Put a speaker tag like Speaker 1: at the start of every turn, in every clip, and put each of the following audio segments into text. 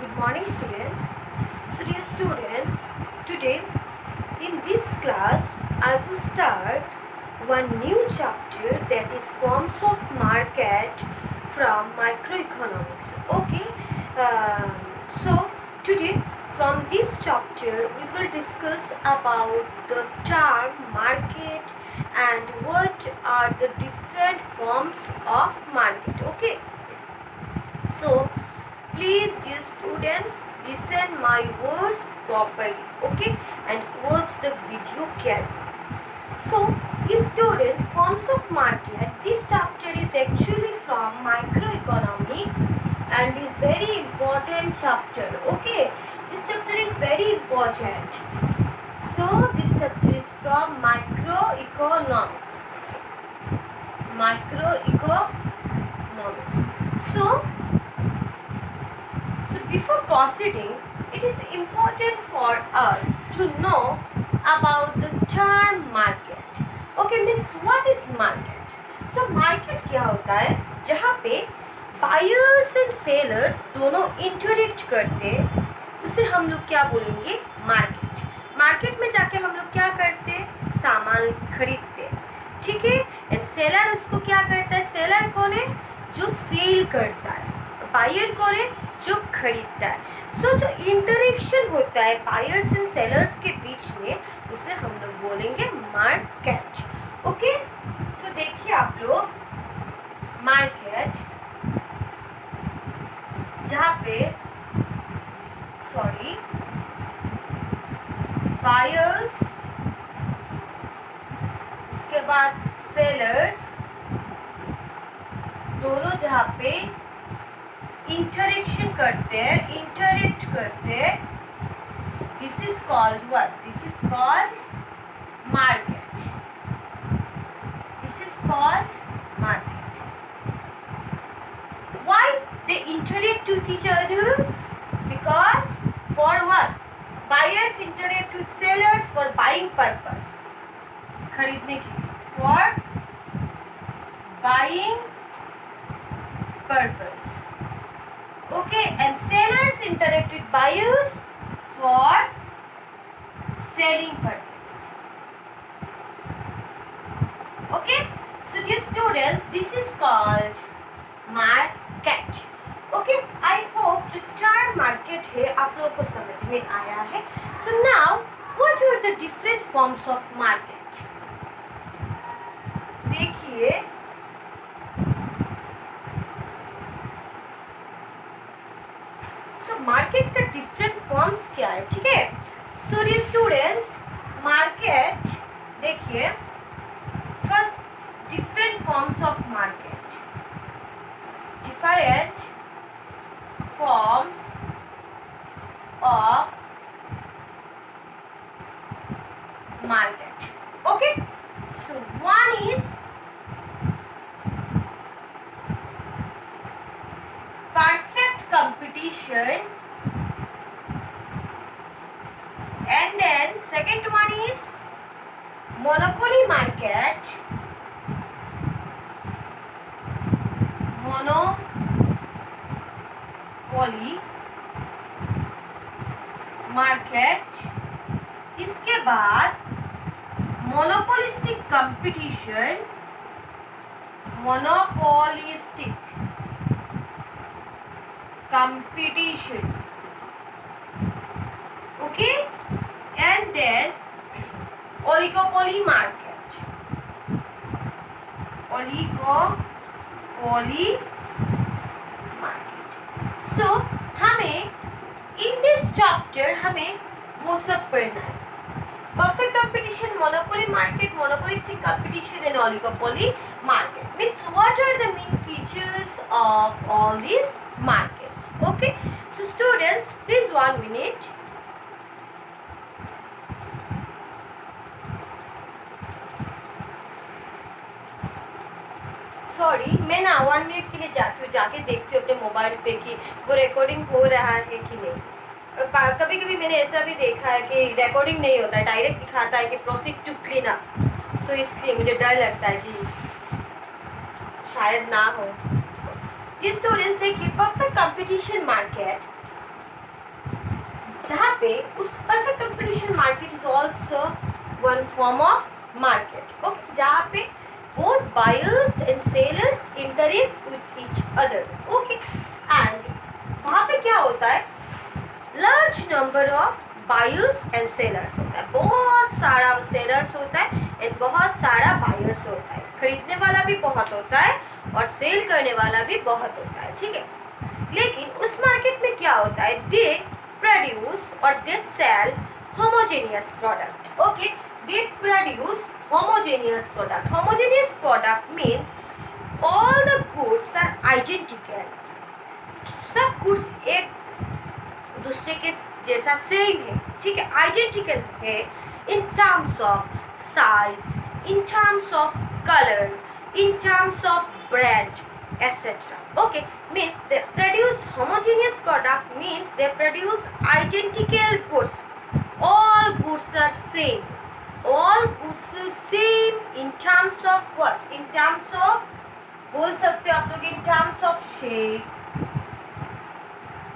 Speaker 1: Good morning, students. So, dear students, today in this class I will start one new chapter, that is forms of market from microeconomics. Okay, so today from this chapter we will discuss about the term market and what are the different forms of market. Okay, so please, dear students, listen my words properly, okay, and watch the video carefully. So, dear students, forms of market. This chapter is actually from microeconomics and is very important chapter. Okay, this chapter is very important. So, this chapter is from microeconomics. Microeconomics. So before proceeding, it is important for us to know about the term market. Okay, means what is market? So market क्या होता है? जहाँ पे buyers and sellers दोनों interact करते हैं, उसे हम लोग क्या बोलेंगे? मार्केट. मार्केट में जाके हम लोग क्या करते हैं? सामान खरीदते हैं, ठीक है. एंड सेलर उसको क्या करता है? सेलर कौन है? जो सेल करता है. बायर कौन है? जो खरीदता है. सो जो इंटरेक्शन होता है बायर्स एंड सेलर्स के बीच में, उसे हम लोग बोलेंगे मार्केट. ओके, सो देखिए आप लोग, मार्केट जहाँ पे बायर्स, उसके बाद सेलर्स, दोनों जहाँ पे इंटरेक्ट करते हैं, this is called what? This is called market. This is called market. Why they interact with each other? Because for what? Buyers interact with sellers for buying purpose, खरीदने के लिए, for buying purpose. Okay, and sellers interact with buyers for selling purpose. Okay, so dear students, this is called market. Okay, I hope जो term market है आप लोगों को समझ में आया है. So now, what are the different forms of market? देखिए, मार्केट का डिफरेंट फॉर्म्स क्या है, ठीक है. सो डियर स्टूडेंट्स, मार्केट देखिए, first different forms of market. Different forms of market. Okay, so one is perfect competition, and then second one is monopoly market. Monopoly market. इसके बाद monopolistic competition. monopolistic competition. Okay, and then oligopoly market. oligopoly market. So हमें in this chapter हमें वो सब पढ़ना है. Perfect competition, monopoly market, monopolistic competition and oligopoly market. Means what are the main features of all these markets? Okay, so students, please 1 minute. Sorry, मैं ना 1 minute के लिए जाती हूँ, जाके देखती हूँ अपने मोबाइल पे कि वो रिकॉर्डिंग हो रहा है कि नहीं. कभी कभी मैंने ऐसा भी देखा है कि रिकॉर्डिंग नहीं होता है, डायरेक्ट दिखाता है कि प्रोसीड टू क्लीन अप. सो इसलिए मुझे डर लगता है कि शायद ना हो। जी स्टूडेंट्स, देखिए परफेक्ट कंपटीशन मार्केट, जहाँ पे उस perfect competition market is also one form of market, okay, जहाँ पे both buyers and sellers interact with each other, okay, and वहाँ पे क्या होता है, large number of buyers and sellers होता है, बहुत सारा sellers होता है and बहुत सारा buyers होता है, खरीदने वाला भी बहुत होता है और सेल करने वाला भी बहुत होता है, ठीक है। लेकिन उस मार्केट में क्या होता है, दे प्रोड्यूस और they sell homogeneous product, okay, they produce homogeneous product. Homogeneous product means all the goods are identical. सब goods एक दूसरे के जैसा सेम है, ठीक है, आइडेंटिकल है in terms of size, in terms of color, in terms of brand, etc. Okay, means they produce homogeneous product means they produce identical goods. All goods are same. All goods are same in terms of what? In terms of, बोल सकते हो आप लोग, in terms of shape,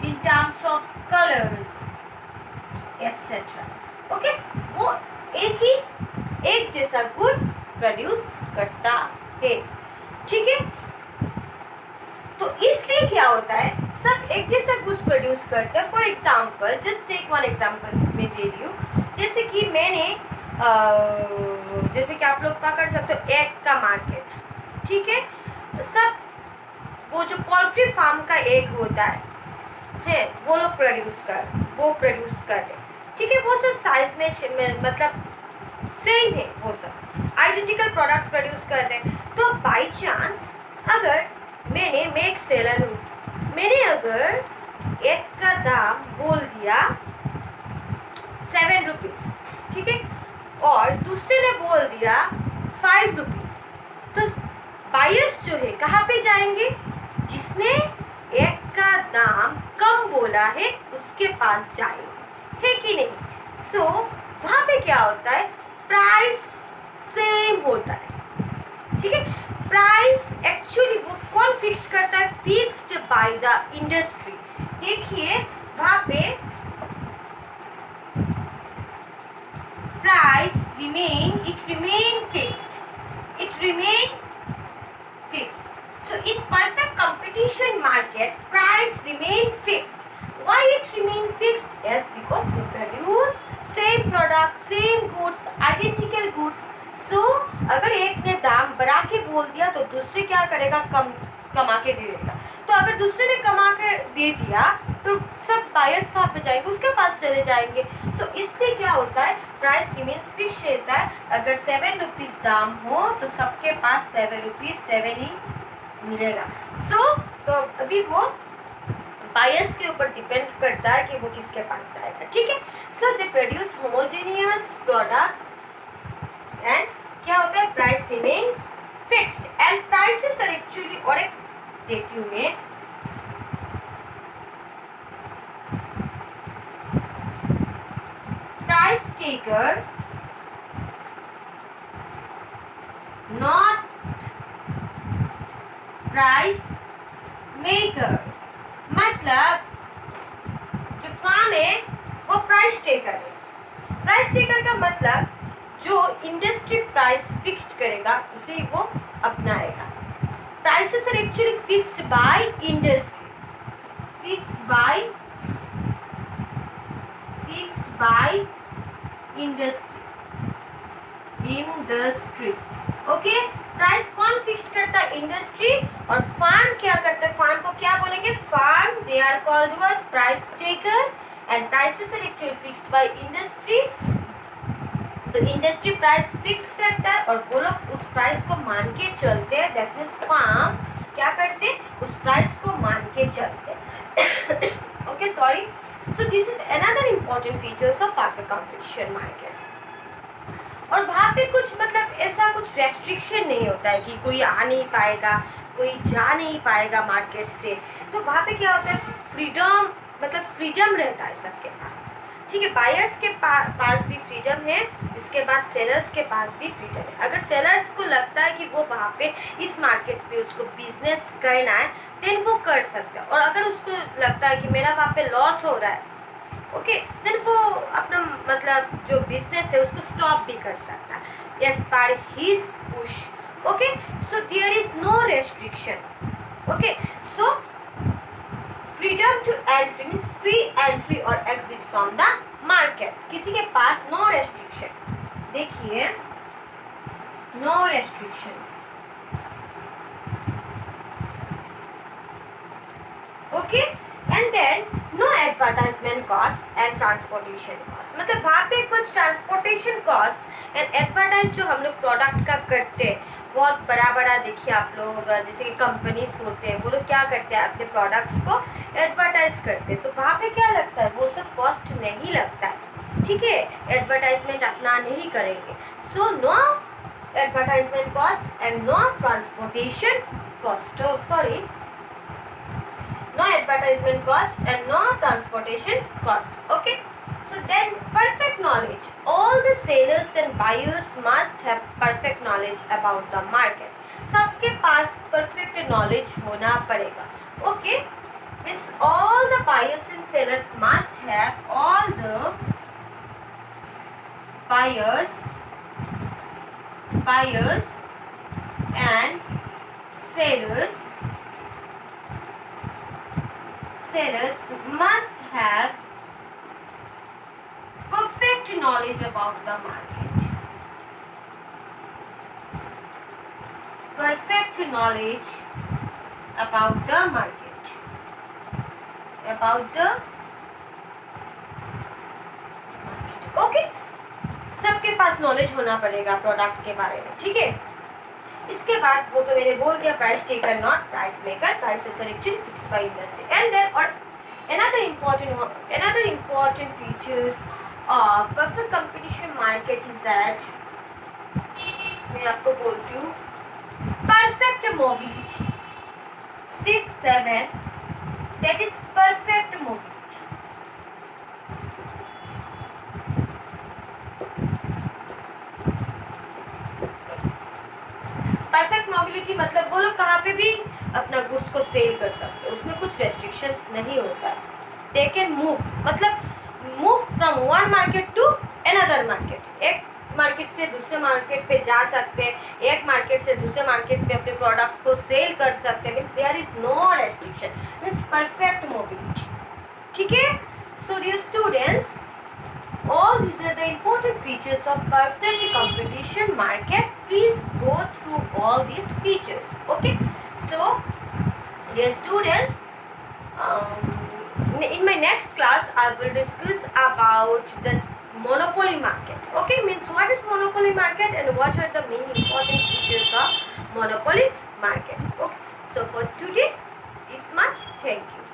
Speaker 1: in terms of colors, etc. Okay, वो एक जैसा goods produce करता है, ठीक है। तो इसलिए क्या होता है, सब एक जैसा गुड्स प्रोड्यूस करते हैं। For example, just take one example मैं दे रही हूँ, जैसे कि मैंने जैसे कि आप लोग पकड़ सकते हो एग का मार्केट, ठीक है, सब वो जो पोल्ट्री फार्म का एग होता है वो लोग प्रोड्यूस कर रहे, ठीक है, वो सब साइज में मतलब सेम है, वो सब आइडेंटिकल प्रोडक्ट्स प्रोड्यूस कर रहे हैं। तो बाई चांस अगर मैं एक सेलर हूँ, मैंने अगर एग का दाम बोल दिया 7 रुपीज़, ठीक है, और दूसरे ने बोल दिया 5 रुपीज़, तो बायर्स जो है कहाँ पे जाएंगे, जिसने एग का दाम कम बोला है उसके पास जाएंगे, है कि नहीं। सो वहाँ पे क्या होता है, प्राइस सेम होता है, ठीक है। प्राइस एक्चुअली वो कौन फिक्स करता है, फिक्स्ड बाय द इंडस्ट्री। देखिए वहाँ पे price remain fixed. So in perfect competition market, price remain fixed. Why it remain fixed? Yes, because they produce same product, same goods, identical goods. So अगर एक ने दाम बढ़ा के बोल दिया तो दूसरे क्या करेगा, कमा के दे देगा। तो अगर दूसरे ने कमा के दे दिया तो सब बायर्स कहाँ पे जाएंगे, उसके पास चले जाएंगे। सो इसलिए क्या होता है, प्राइस रिमेन्स फिक्स रहता है। अगर 7 रुपीज़ दाम हो तो सबके पास 7 रुपीज़ 7 ही मिलेगा। तो अभी वो बायर्स के ऊपर डिपेंड करता है कि वो किसके पास जाएगा, ठीक है। So they produce homogeneous products and क्या होता है, price remains fixed and prices are actually, और एक देखती हूँ मैं, price taker not price maker. मतलब जो फार्म है वो प्राइस टेकर है। प्राइस टेकर का मतलब जो इंडस्ट्री प्राइस फिक्स्ड करेगा उसे वो अपनाएगा। Prices are actually fixed by industry, industry, okay. Price कौन फिक्स्ड करता है, इंडस्ट्री। और फार्म क्या करता है, फार्म को क्या बोलेंगे, firm, they are called what, price taker and prices are actually fixed by industry. तो इंडस्ट्री प्राइस फिक्स्ड करता है और वो लोग उस प्राइस को मान के चलते हैं। दैट मीन्स फार्म क्या करते हैं, उस प्राइस को मान के चलते हैं। Okay, sorry. So this is another important features of perfect competition market. और वहाँ पे कुछ मतलब ऐसा कुछ रेस्ट्रिक्शन नहीं होता है कि कोई आ नहीं पाएगा, कोई जा नहीं पाएगा मार्केट से। तो वहाँ पे क्या होता है, फ्रीडम, मतलब फ्रीडम रहता है सबके पास, ठीक है। बायर्स के पास भी फ्रीडम है, इसके बाद सेलर्स के पास भी फ्रीडम है। अगर सेलर्स को लगता है कि वो वहाँ पे इस मार्केट पे उसको बिजनेस करना है देन वो कर सकता है, और अगर उसको लगता है कि मेरा वहाँ पे लॉस हो रहा है ओके देन वो अपना मतलब जो बिजनेस है उसको स्टॉप भी कर सकता है as per his push. Okay so there is no restriction. Okay so freedom to entry means free entry और एग्जिट फ्रॉम द मार्केट, किसी के पास नो रेस्ट्रिक्शन। देखिए no restriction. Okay and then no advertisement cost and transportation cost, मतलब वहाँ पे कुछ transportation cost and advertise जो हम लोग प्रोडक्ट का करते हैं बहुत बड़ा बड़ा, देखिए आप लोग जैसे कि कंपनीज होते हैं वो लोग क्या करते हैं अपने प्रोडक्ट्स को एडवर्टाइज करते हैं, तो वहाँ पे क्या लगता है वो सब कॉस्ट नहीं लगता है, ठीक है, एडवर्टाइजमेंट अपना नहीं करेंगे। So no advertisement cost and no transportation cost, sorry no advertisement cost and no transportation cost. Okay, so then perfect knowledge, all the sellers and buyers must have perfect knowledge about the market, सबके पास perfect knowledge होना पड़ेगा। Okay, means all the buyers and sellers must have, all the buyers and sellers must have perfect knowledge about the market. Perfect knowledge about the market. About the market. Okay? सबके पास knowledge होना पड़ेगा product के बारे में, ठीक है। इसके बाद वो तो मैंने बोल दिया price taker not price maker, prices are actually fixed by industry. And then और another important features of perfect competition market is that, मैं आपको बोलती हूँ perfect mobility, 6-7 that is perfect mobility। Perfect mobility मतलब वो लोग कहाँ पे भी अपना गुड्स को सेल कर सकते हैं, उसमें कुछ रेस्ट्रिक्शंस नहीं होता है। दे कैन मूव, मतलब move from one market to another market, एक मार्केट से दूसरे मार्केट पे जा सकते हैं, एक मार्केट से दूसरे मार्केट पे अपने प्रोडक्ट्स को सेल कर सकते हैं, means there is no restriction, means perfect mobility, ठीक है। So dear students, all these are the important features of perfect competition market. Please go through all these features. Okay, so dear students, in my next class I will discuss about the monopoly market. Okay, means what is monopoly market and what are the main important features of monopoly market. Okay, so for today this much. Thank you.